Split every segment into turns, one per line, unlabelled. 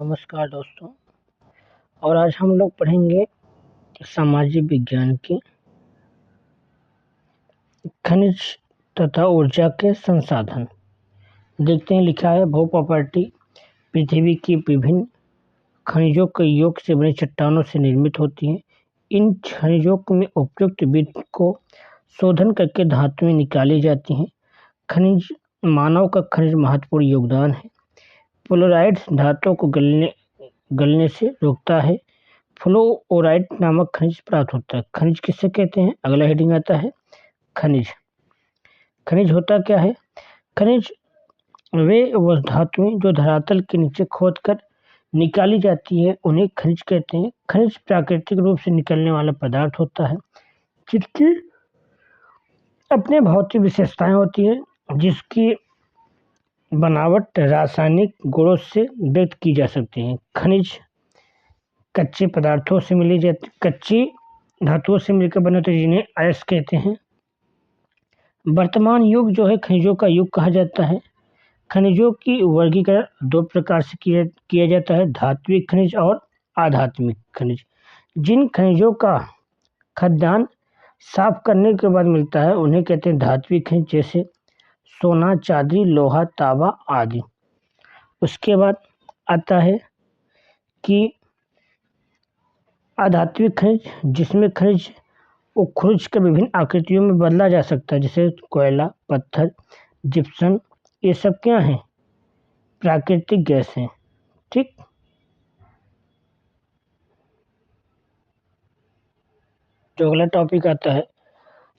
नमस्कार दोस्तों। और आज हम लोग पढ़ेंगे सामाजिक विज्ञान की खनिज तथा ऊर्जा के संसाधन। देखते हैं, लिखा है भू प्रॉपर्टी पृथ्वी की विभिन्न खनिजों के योग से बनी चट्टानों से निर्मित होती है। इन खनिजों में उपयुक्त विधि को शोधन करके धातुएं निकाली जाती हैं। खनिज मानव का खनिज महत्वपूर्ण योगदान है। फ्लोराइड धातुओं को गलने से रोकता है। फ्लोराइड नामक खनिज प्राप्त होता है। खनिज किसे कहते हैं? अगला हेडिंग आता है खनिज। खनिज होता क्या है? खनिज वे धातुएं जो धरातल के नीचे खोदकर निकाली जाती है उन्हें खनिज कहते हैं। खनिज प्राकृतिक रूप से निकलने वाला पदार्थ होता है जिसकी अपने भौतिक विशेषताएं होती है, जिसकी बनावट रासायनिक गुणों से व्यक्त की जा सकती है। खनिज कच्चे पदार्थों से मिली जाती कच्ची धातुओं से मिलकर बने होते जिन्हें अयस्क कहते हैं। वर्तमान युग जो है खनिजों का युग कहा जाता है। खनिजों की वर्गीकरण दो प्रकार से किया जाता है, धात्विक खनिज और अधात्विक खनिज। जिन खनिजों का खदान साफ करने के बाद मिलता है उन्हें कहते हैं धात्विक खनिज, जैसे सोना, चांदी, लोहा, तांबा आदि। उसके बाद आता है कि अधात्विक खनिज, जिसमें खनिज खुर्ज कर विभिन्न आकृतियों में बदला जा सकता है, जैसे कोयला, पत्थर, जिप्सम। ये सब क्या हैं? प्राकृतिक गैस हैं। ठीक। जो अगला टॉपिक आता है,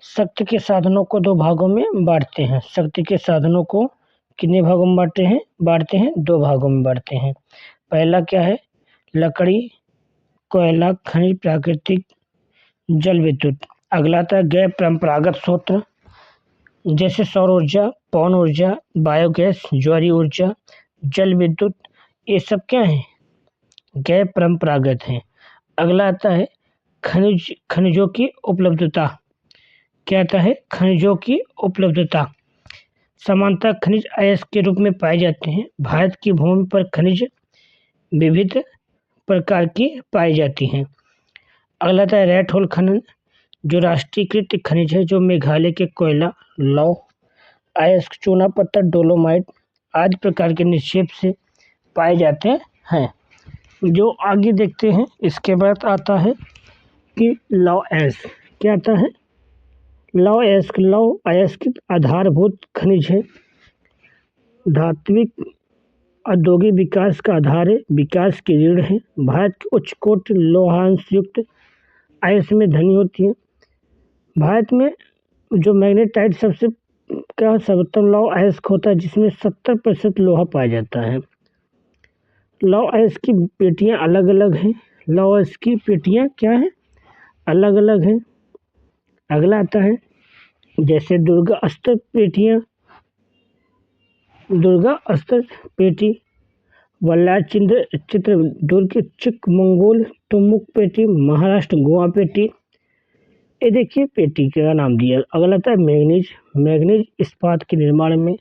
शक्ति के साधनों को दो भागों में बांटते हैं। शक्ति के साधनों को कितने भागों में बांटते हैं? दो भागों में बांटते हैं। पहला क्या है? लकड़ी, कोयला, खनिज, प्राकृतिक, जल विद्युत। अगला था गैर परंपरागत स्रोत, जैसे सौर ऊर्जा, पवन ऊर्जा, बायोगैस, ज्वारीय ऊर्जा, जल विद्युत। ये सब क्या है? गैर परंपरागत हैं। अगला आता है खनिजों की उपलब्धता। क्या आता है? खनिजों की उपलब्धता। सामान्यतः खनिज अयस्क के रूप में पाए जाते हैं। भारत की भूमि पर खनिज विविध प्रकार की पाई जाती हैं। अगला आता है रेड होल खनन, जो राष्ट्रीयकृत खनिज है, जो मेघालय के कोयला, लौह अयस्क, चूना पत्थर, डोलोमाइट आदि प्रकार के निक्षेप से पाए जाते हैं। जो आगे देखते हैं, इसके बाद आता है कि लौह अयस्क। क्या आता है? लौह अयस्क आधारभूत खनिज है। धात्विक औद्योगिक विकास का आधार है, विकास की रीढ़ है। भारत की उच्च कोट लौहांश युक्त अयस्क में धनी होती है। भारत में जो मैग्नेटाइट सबसे सर्वोत्तम लौह अयस्क होता है, जिसमें 70% लोहा पाया जाता है। लौह अयस्क की पेटियां अलग अलग हैं। लौह अयस्क की पेटियां क्या है? अलग अलग हैं। अगला आता है जैसे दुर्गा अस्त्र पेटी, वल्लाद चित्र दुर्ग, चिकमंगलूर टुमुक पेटी, महाराष्ट्र गोवा पेटी। ये देखिए पेटी का नाम दिया। अगला था मैग्नीज इस्पात के निर्माण में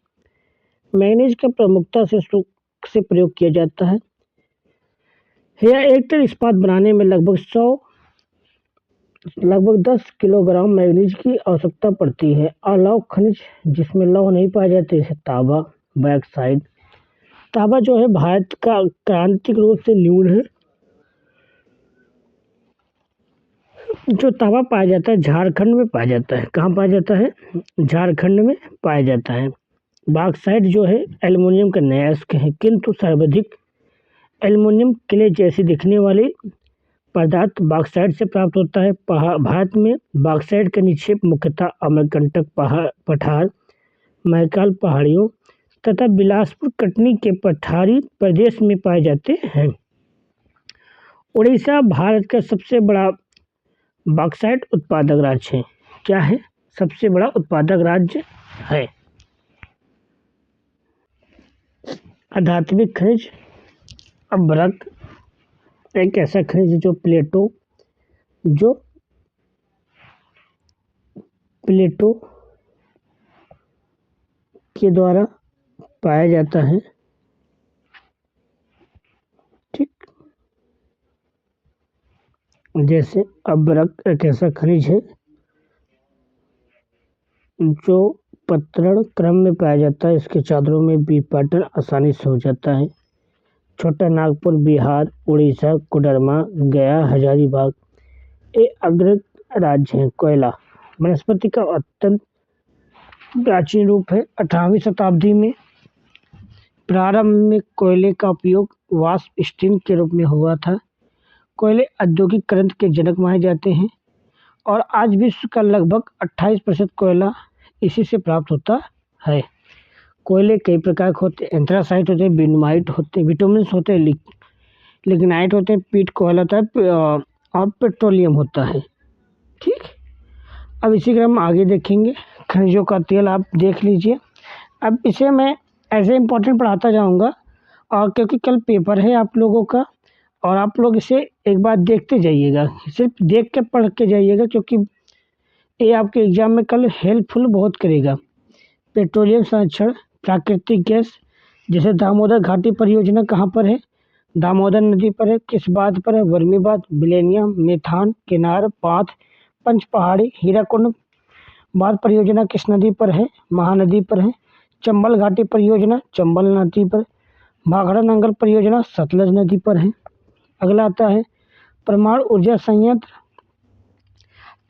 मैग्नीज का प्रमुखता से प्रयोग किया जाता है। यह एक टन इस्पात बनाने में लगभग 10 किलोग्राम मैग्नीज की आवश्यकता पड़ती है। अलौह खनिज, जिसमें लौह नहीं पाए जाते, जैसे तांबा, बॉक्साइट। तांबा जो है भारत का क्रांतिक रूप से न्यून है। जो तांबा पाया जाता है झारखंड में पाया जाता है। कहाँ पाया जाता है? झारखंड में पाया जाता है। बॉक्साइट जो है एल्युमिनियम का नया अयस्क है, किंतु सर्वाधिक एल्युमिनियम क्ले जैसी दिखने वाली पदार्थ बॉक्साइट से प्राप्त होता है। भारत में बॉक्साइट का निक्षेप मुख्यतः अमरकंटक पठार, मैकाल पहाड़ियों तथा बिलासपुर कटनी के पठारी प्रदेश में पाए जाते हैं। उड़ीसा भारत का सबसे बड़ा बॉक्साइट उत्पादक राज्य है। क्या है? सबसे बड़ा उत्पादक राज्य है। अधात्विक खनिज, अभ्रक एक ऐसा खनिज जो प्लेटो के द्वारा पाया जाता है। जैसे अभ्रक एक ऐसा खनिज है जो पतझड़ क्रम में पाया जाता है। इसके चादरों में बी पैटर्न आसानी से हो जाता है। छोटा नागपुर बिहार, उड़ीसा, कोडरमा, गया, हजारीबाग ये अग्र राज्य हैं। कोयला वनस्पति का अत्यंत प्राचीन रूप है। 18वीं शताब्दी में प्रारंभ में कोयले का उपयोग वाष्प स्टीम के रूप में हुआ था। कोयले औद्योगिक क्रांति के जनक माने जाते हैं और आज विश्व का लगभग 28% कोयला इसी से प्राप्त होता है। कोयले कई प्रकार के होते हैं। एंथ्रासाइट होते हैं, बिटमाइट होते हैं, बिटुमेन्स होते हैं, लिग्नाइट होते हैं, पीट कोयला होता है और पेट्रोलियम होता है। ठीक, अब इसी क्रम में आगे देखेंगे। खनिजों का तेल आप देख लीजिए। अब इसे मैं ऐसे इम्पोर्टेंट पढ़ाता जाऊंगा और क्योंकि कल पेपर है आप लोगों का और आप लोग इसे एक बार देखते जाइएगा, सिर्फ देख के पढ़ के जाइएगा क्योंकि ये आपके एग्जाम में कल हेल्पफुल बहुत करेगा। पेट्रोलियम संरक्षण, प्राकृतिक गैस जैसे दामोदर घाटी परियोजना कहाँ पर है? दामोदर नदी पर है। किस बात पर है? वर्मीबात, मिलेनियम, मेथान, किनार, पाथ, पंचपहाड़ी, हीराकुंड बांध परियोजना किस नदी पर है? महानदी पर है। चंबल घाटी परियोजना चंबल नदी पर। भाखड़ा नंगल परियोजना सतलज नदी पर है। अगला आता है परमाणु ऊर्जा संयंत्र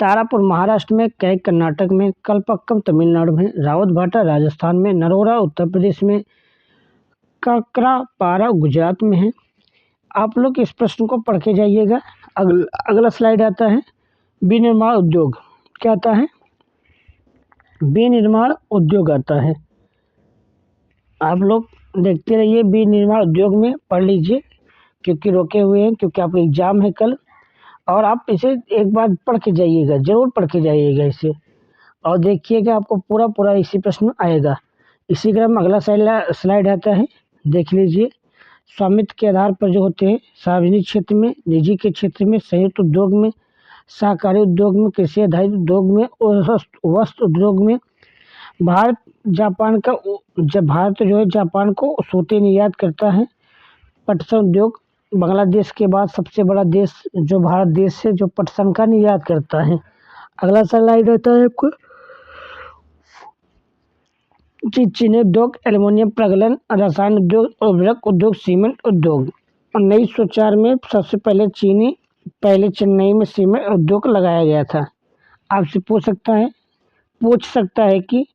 तारापुर महाराष्ट्र में, कैग कर्नाटक में, कलपक्कम तमिलनाडु में, रावतभाटा राजस्थान में, नरोरा उत्तर प्रदेश में, काकरापारा गुजरात में है। आप लोग इस प्रश्न को पढ़ के जाइएगा। अगला स्लाइड आता है विनिर्माण उद्योग। क्या आता है? विनिर्माण उद्योग आता है। आप लोग देखते रहिए, विनिर्माण उद्योग में पढ़ लीजिए क्योंकि रोके हुए हैं, क्योंकि आपका एग्जाम है कल और आप इसे एक बार पढ़ के जाइएगा, जरूर पढ़ के जाइएगा इसे और देखिएगा आपको पूरा पूरा इसी प्रश्न आएगा। इसी क्रम में अगला स्लाइड आता है, देख लीजिए। स्वामित्व के आधार पर जो होते हैं सार्वजनिक क्षेत्र में, निजी के क्षेत्र में, संयुक्त उद्योग में, सहकारी उद्योग में, कृषि आधारित उद्योग में और वस्त्र उद्योग में। भारत जापान का जब भारत जो है जापान को सूती निर्यात करता है। पटसन उद्योग बांग्लादेश के बाद सबसे बड़ा देश जो भारत देश है जो पटसन का निर्यात करता है। अगला स्लाइड आता है आपको चीनी उद्योग, एल्युमिनियम प्रगलन, रसायन उद्योग, उर्वरक उद्योग, सीमेंट उद्योग। 1904 में सबसे पहले चेन्नई में सीमेंट उद्योग लगाया गया था। आपसे पूछ सकता है कि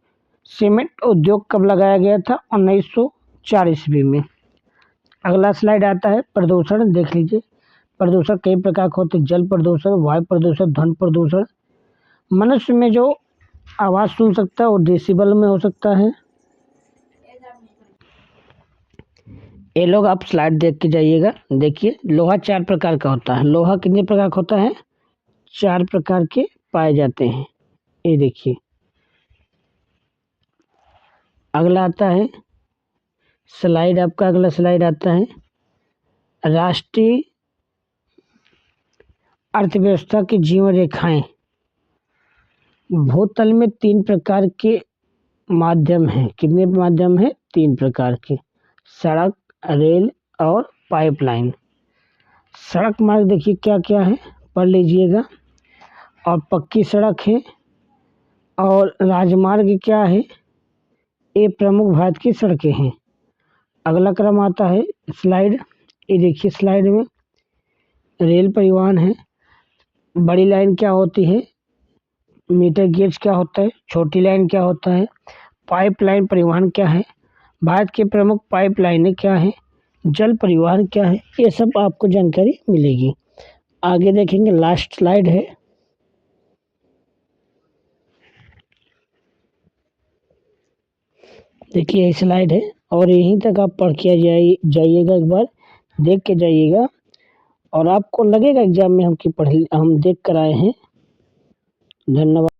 सीमेंट उद्योग कब लगाया गया था? 1904 ईस्वी में। अगला स्लाइड आता है प्रदूषण, देख लीजिए। प्रदूषण कई प्रकार के होते हैं। जल प्रदूषण, वायु प्रदूषण, ध्वनि प्रदूषण। मनुष्य में जो आवाज़ सुन सकता है वो डेसिबल में हो सकता है। ये लोग आप स्लाइड देख के जाइएगा। देखिए, लोहा 4 प्रकार का होता है। लोहा कितने प्रकार का होता है? 4 प्रकार के पाए जाते हैं। ये देखिए। अगला आता है स्लाइड, आपका अगला स्लाइड आता है राष्ट्रीय अर्थव्यवस्था की जीवन रेखाएं। भूतल में 3 प्रकार के माध्यम हैं। कितने माध्यम हैं? 3 प्रकार के, सड़क, रेल और पाइपलाइन। सड़क मार्ग देखिए क्या क्या है, पढ़ लीजिएगा। और पक्की सड़क है और राजमार्ग क्या है? ये प्रमुख भारत की सड़कें हैं। अगला क्रम आता है स्लाइड, ये देखिए स्लाइड में रेल परिवहन है। बड़ी लाइन क्या होती है? मीटर गेज क्या होता है? छोटी लाइन क्या होता है? पाइपलाइन परिवहन क्या है? भारत के प्रमुख पाइपलाइनें क्या है? जल परिवहन क्या है? ये सब आपको जानकारी मिलेगी। आगे देखेंगे, लास्ट स्लाइड है। देखिए ये स्लाइड है और यहीं तक आप पढ़ के जाइएगा, एक बार देख के जाइएगा और आपको लगेगा एग्जाम में हम देख कर आए हैं। धन्यवाद।